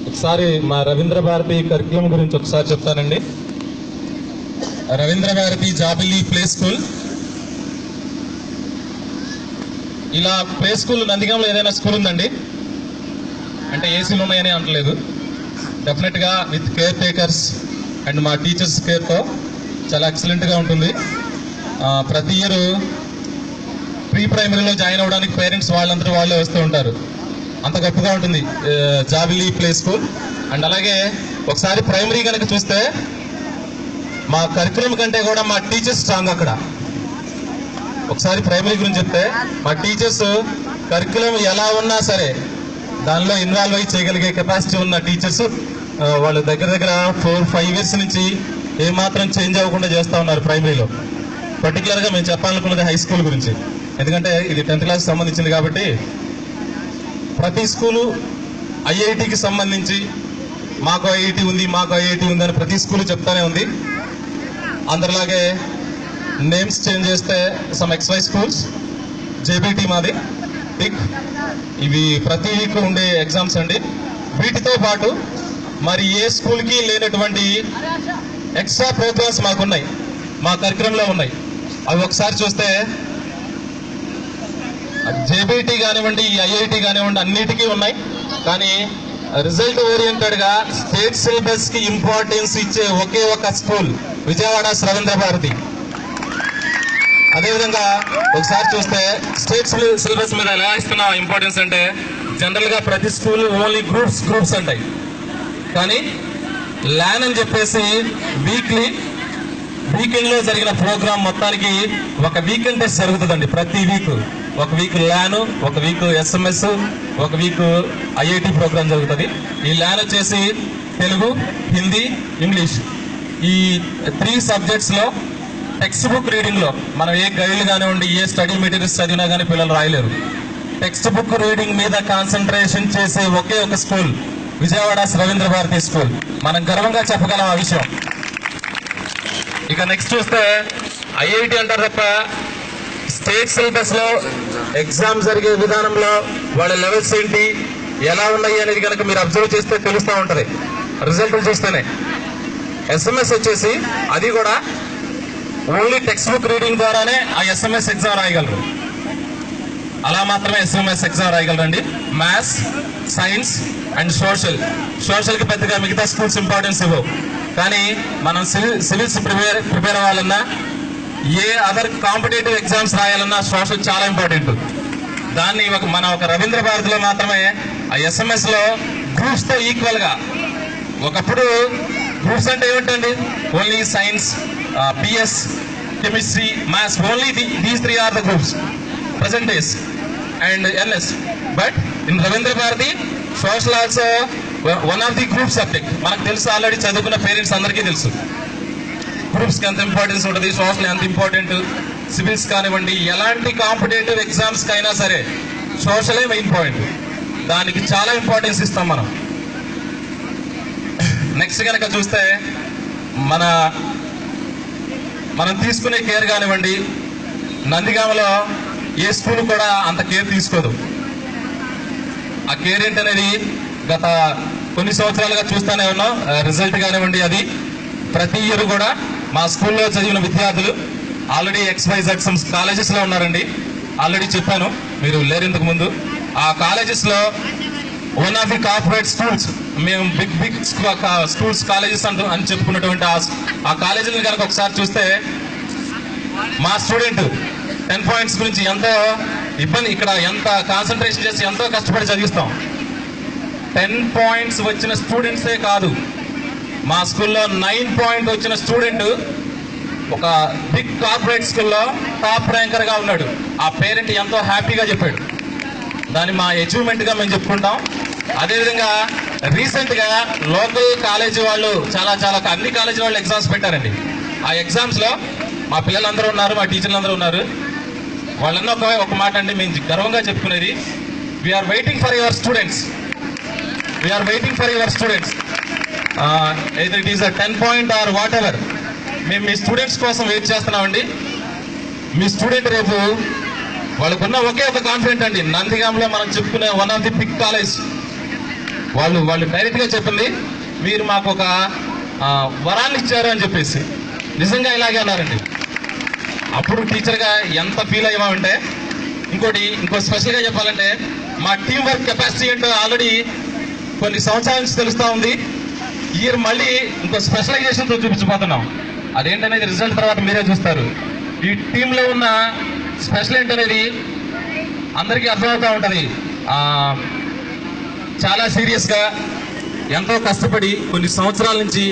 ఒకసారి మా రవీంద్ర భారతి కరికులం గురించి ఒకసారి చెప్తానండి. రవీంద్ర భారతి జాబిల్లి ప్లే స్కూల్, ఇలా ప్లే స్కూల్ నందిగాంలో ఏదైనా స్కూల్ ఉందండి అంటే ఏసీలు ఉన్నాయని అనట్లేదు, డెఫినెట్గా విత్ కేర్ టేకర్స్ అండ్ మా టీచర్స్ కేర్తో చాలా ఎక్సలెంట్గా ఉంటుంది. ప్రతి ఇయర్ ప్రీ ప్రైమరీలో జాయిన్ అవ్వడానికి పేరెంట్స్ వాళ్ళందరూ వాళ్ళే వస్తూ ఉంటారు. అంత గొప్పగా ఉంటుంది జాబిల్లి ప్లే స్కూల్. అండ్ అలాగే ఒకసారి ప్రైమరీ కనుక చూస్తే మా కరికులం కంటే కూడా మా టీచర్స్ స్ట్రాంగ్ అక్కడ. ఒకసారి ప్రైమరీ గురించి చెప్తే మా టీచర్స్ కరికులం ఎలా ఉన్నా సరే దానిలో ఇన్వాల్వ్ అయ్యి చేయగలిగే కెపాసిటీ ఉన్న టీచర్స్. వాళ్ళు దగ్గర దగ్గర 4-5 ఇయర్స్ నుంచి ఏమాత్రం చేంజ్ అవ్వకుండా చేస్తూ ఉన్నారు ప్రైమరీలో. పర్టికులర్గా మేము చెప్పాలనుకున్నది హై స్కూల్ గురించి, ఎందుకంటే ఇది 10th క్లాస్ సంబంధించింది కాబట్టి. ప్రతి స్కూలు ఐఐటికి సంబంధించి మాకు ఐఐటి ఉంది అని ప్రతి స్కూలు చెప్తానే ఉంది. అందరిలాగే నేమ్స్ చేంజ్ చేస్తే సమ్ XY స్కూల్స్, జేబీటీ మాది, టిక్, ఇవి ప్రతి వీక్ ఉండే ఎగ్జామ్స్ అండి. వీటితో పాటు మరి ఏ స్కూల్కి లేనటువంటి ఎక్స్ట్రా ప్రోగ్రామ్స్ మాకున్నాయి, మా కరికులంలో ఉన్నాయి. అవి ఒకసారి చూస్తే జేబీటీ కానివ్వండి, ఐఐటి కానివ్వండి, అన్నిటికీ ఉన్నాయి. కానీ రిజల్ట్ ఓరియంటెడ్గా స్టేట్ సిలబస్కి ఇంపార్టెన్స్ ఇచ్చే ఒకే ఒక స్కూల్ విజయవాడ రవీంద్ర భారతి. అదేవిధంగా ఒకసారి చూస్తే స్టేట్ సిలబస్ మీద ఎలా ఇస్తున్న ఇంపార్టెన్స్ అంటే జనరల్గా ప్రతి స్కూల్ ఓన్లీ గ్రూప్స్ ఉంటాయి. కానీ ల్యాన్ అని చెప్పేసి వీకెండ్లో జరిగిన ప్రోగ్రామ్ మొత్తానికి ఒక వీకెండ్ టెస్ట్ జరుగుతుందండి. ప్రతి వీక్ ఒక వీక్ ల్యాన్, ఒక వీక్ SMS, ఒక వీక్ ఐఐటి ప్రోగ్రామ్ జరుగుతుంది. ఈ ల్యాన్ వచ్చేసి తెలుగు, హిందీ, ఇంగ్లీష్, ఈ 3 సబ్జెక్ట్స్లో టెక్స్ట్ బుక్ రీడింగ్లో మనం ఏ గైడ్లు కానివ్వండి, ఏ స్టడీ మెటీరియల్స్ చదివినా కానీ పిల్లలు రాయలేరు. టెక్స్ట్ బుక్ రీడింగ్ మీద కాన్సన్ట్రేషన్ చేసే ఒకే ఒక స్కూల్ విజయవాడ రవీంద్ర భారతి స్కూల్. మనం గర్వంగా చెప్పగలం ఆ విషయం. ఇక నెక్స్ట్ చూస్తే ఐఐటి అంటారు తప్ప స్టేట్ సిలబస్లో ఎగ్జామ్ జరిగే విధానంలో వాళ్ళ లెవెల్స్ ఏంటి, ఎలా ఉన్నాయి అనేది కనుక మీరు అబ్జర్వ్ చేస్తే తెలుస్తూ ఉంటుంది రిజల్ట్లు చూస్తేనే. SMS వచ్చేసి అది కూడా ఓన్లీ టెక్స్ట్ బుక్ రీడింగ్ ద్వారానే ఆ SMS ఎగ్జామ్ రాయగలరు. అలా మాత్రమే SMS ఎగ్జామ్ రాయగలరండి. మ్యాథ్స్, సైన్స్ అండ్ సోషల్కి పెద్దగా మిగతా స్కూల్స్ ఇంపార్టెన్స్ ఇవ్వవు. కానీ మనం సివిల్స్ ప్రిపేర్ అవ్వాలన్నా, ఏ అదర్ కాంపిటేటివ్ ఎగ్జామ్స్ రాయాలన్నా సోషల్ చాలా ఇంపార్టెంట్. దాన్ని మన ఒక రవీంద్ర భారతిలో మాత్రమే ఆ SMSలో గ్రూప్స్తో ఈక్వల్గా. ఒకప్పుడు గ్రూప్స్ అంటే ఏమిటండి, only science, PS, chemistry, maths, only these 3 are the groups present days and NS. But in Ravindra Bharati, social also one of the group subject. మనకు తెలుసు, ఆల్రెడీ చదువుకున్న పేరెంట్స్ అందరికీ తెలుసు గ్రూప్స్కి ఎంత ఇంపార్టెన్స్ ఉంటుంది, సోషల్ ఎంత ఇంపార్టెంట్. సివిల్స్ కానివ్వండి, ఎలాంటి కాంపిటేటివ్ ఎగ్జామ్స్కి అయినా సరే సోషలే మెయిన్ పాయింట్. దానికి చాలా ఇంపార్టెన్స్ ఇస్తాం మనం. నెక్స్ట్ కనుక చూస్తే మనం తీసుకునే కేర్ కానివ్వండి, నందిగామలో ఏ స్కూల్ కూడా అంత కేర్ తీసుకోదు. ఆ కేర్ ఏంటనేది గత కొన్ని సంవత్సరాలుగా చూస్తూనే ఉన్నాం. రిజల్ట్ కానివ్వండి, అది ప్రతి ఇయర్ కూడా మా స్కూల్లో చదివిన విద్యార్థులు ఆల్రెడీ XYZ కాలేజెస్లో ఉన్నారండి. ఆల్రెడీ చెప్పాను, మీరు లేరు ఇంతకు ముందు. ఆ కాలేజెస్లో one of the corporate schools, మేము బిగ్ స్కూల్స్ కాలేజెస్ అని చెప్పుకున్నటువంటి ఆ కాలేజీలను కనుక ఒకసారి చూస్తే మా స్టూడెంట్ 10 పాయింట్స్ గురించి ఎంతో ఇబ్బంది, ఇక్కడ ఎంత కాన్సన్ట్రేషన్ చేసి ఎంతో కష్టపడి చదివిస్తాం. 10 పాయింట్స్ వచ్చిన స్టూడెంట్సే కాదు, మా స్కూల్లో 9 పాయింట్ వచ్చిన స్టూడెంట్ ఒక బిగ్ కార్పొరేట్ స్కూల్లో టాప్ ర్యాంకర్గా ఉన్నాడు. ఆ పేరెంట్ ఎంతో హ్యాపీగా చెప్పాడు. దాన్ని మా అచీవ్మెంట్గా మేము చెప్పుకుంటాం. అదేవిధంగా రీసెంట్గా లోకల్ కాలేజీ వాళ్ళు చాలా అన్ని కాలేజీ వాళ్ళు ఎగ్జామ్స్ పెట్టారండి. ఆ ఎగ్జామ్స్లో మా పిల్లలందరూ ఉన్నారు, మా టీచర్లు అందరూ ఉన్నారు. వాళ్ళన్నా ఒక మాట అండి మేము గర్వంగా చెప్పుకునేది, we are waiting for your students. either it is a 10 point or whatever. మేము మీ స్టూడెంట్స్ కోసం వెయిట్ చేస్తున్నామండి. మీ స్టూడెంట్ రేపు వాళ్ళకున్న ఒకే ఒక కాన్ఫిడెంట్ అండి, నందిగాంలో మనం చెప్పుకునే one of the big college వాళ్ళు డైరెక్ట్ గా చెప్పింది, మీరు మాకు ఒక వరాన్ని ఇచ్చారు అని చెప్పేసి. నిజంగా ఇలాగే అన్నారండి. అప్పుడు టీచర్గా ఎంత ఫీల్ అయ్యామంటే, ఇంకో స్పెషల్గా చెప్పాలంటే, మా టీం వర్క్ కెపాసిటీ ఏంటో ఆల్రెడీ కొన్ని సంవత్సరాల నుంచి తెలుస్తూ ఉంది. ఇయర్ మళ్ళీ ఇంకో స్పెషలైజేషన్తో చూపించబోతున్నాం. అదేంటనేది రిజల్ట్ తర్వాత మీరే చూస్తారు. ఈ టీంలో ఉన్న స్పెషల్ ఏంటనేది అందరికీ అర్థమవుతూ ఉంటుంది. చాలా సీరియస్గా ఎంతో కష్టపడి కొన్ని సంవత్సరాల నుంచి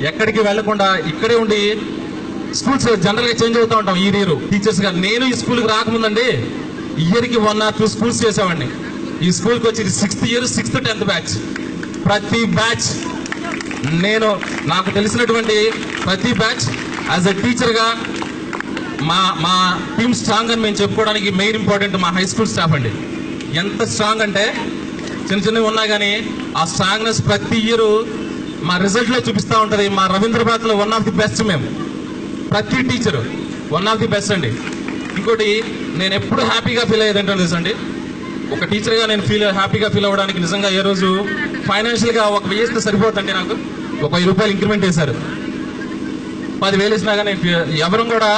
ఎక్కడికి వెళ్లకుండా ఇక్కడే ఉండి స్కూల్స్ జనరల్గా చేంజ్ అవుతూ ఉంటాం ఈ ఇయర్ టీచర్స్ గా. నేను ఈ స్కూల్కి రాకముందండి ఇయర్కి 1 or 2 స్కూల్స్ చేసేవాడిని. ఈ స్కూల్కి వచ్చి 6th year 6th 10th batch. ప్రతి బ్యాచ్ నాకు తెలిసినటువంటి ప్రతి బ్యాచ్ యాజ్ అ టీచర్గా మా టీమ్ స్ట్రాంగ్ అని మేము చెప్పుకోవడానికి మెయిన్ ఇంపార్టెంట్ మా హై స్కూల్ స్టాఫ్ అండి. ఎంత స్ట్రాంగ్ అంటే చిన్నవి ఉన్నా కానీ ఆ స్ట్రాంగ్నెస్ ప్రతి ఇయర్ మా రిజల్ట్లో చూపిస్తూ ఉంటుంది. మా రవీంద్రబాద్లో 1 of the బెస్ట్ మేము. ప్రతి టీచరు 1 of the బెస్ట్ అండి. ఇంకోటి నేను ఎప్పుడు హ్యాపీగా ఫీల్ అయ్యేది ఏంటో తెలుసండి, ఒక టీచర్గా నేను హ్యాపీగా ఫీల్ అవ్వడానికి నిజంగా ఏ రోజు ఫైనాన్షియల్గా 1,000 ఇస్తే సరిపోతుందండి. నాకు ఒక 10 రూపాయలు ఇంక్రిమెంట్ వేశారు. 10,000 ఇచ్చినా కానీ ఎవరు కూడా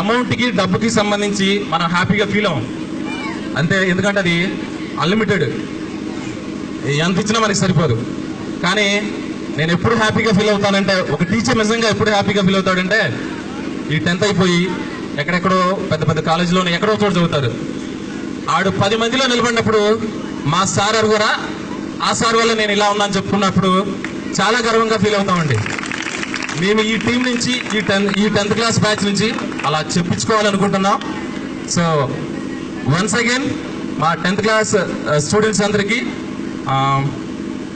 అమౌంట్కి డబ్బుకి సంబంధించి మనం హ్యాపీగా ఫీల్ అవ్వం అంతే. ఎందుకంటే అది అన్లిమిటెడ్, ఎంత ఇచ్చినా మనకి సరిపోదు. కానీ నేను ఎప్పుడు హ్యాపీగా ఫీల్ అవుతానంటే, ఒక టీచర్ నిజంగా ఎప్పుడు హ్యాపీగా ఫీల్ అవుతాడంటే, ఈ 10th అయిపోయి ఎక్కడెక్కడో పెద్ద పెద్ద కాలేజీలోనే ఎక్కడో చోటు చదువుతారు. ఆడు 10 మందిలో నిలబడినప్పుడు మా సార్ కూడా ఆ సార్ వల్ల నేను ఇలా ఉన్నాను చెప్పుకున్నప్పుడు చాలా గర్వంగా ఫీల్ అవుతామండి. మేము ఈ టీం నుంచి ఈ 10th క్లాస్ బ్యాచ్ నుంచి అలా చెప్పించుకోవాలనుకుంటున్నాం. సో వన్స్ అగైన్ మా 10th క్లాస్ స్టూడెంట్స్ అందరికీ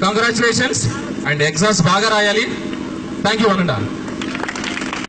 కంగ్రాచులేషన్స్ అండ్ ఎగ్జామ్స్ బాగా రాయాలి. Thank you one and all.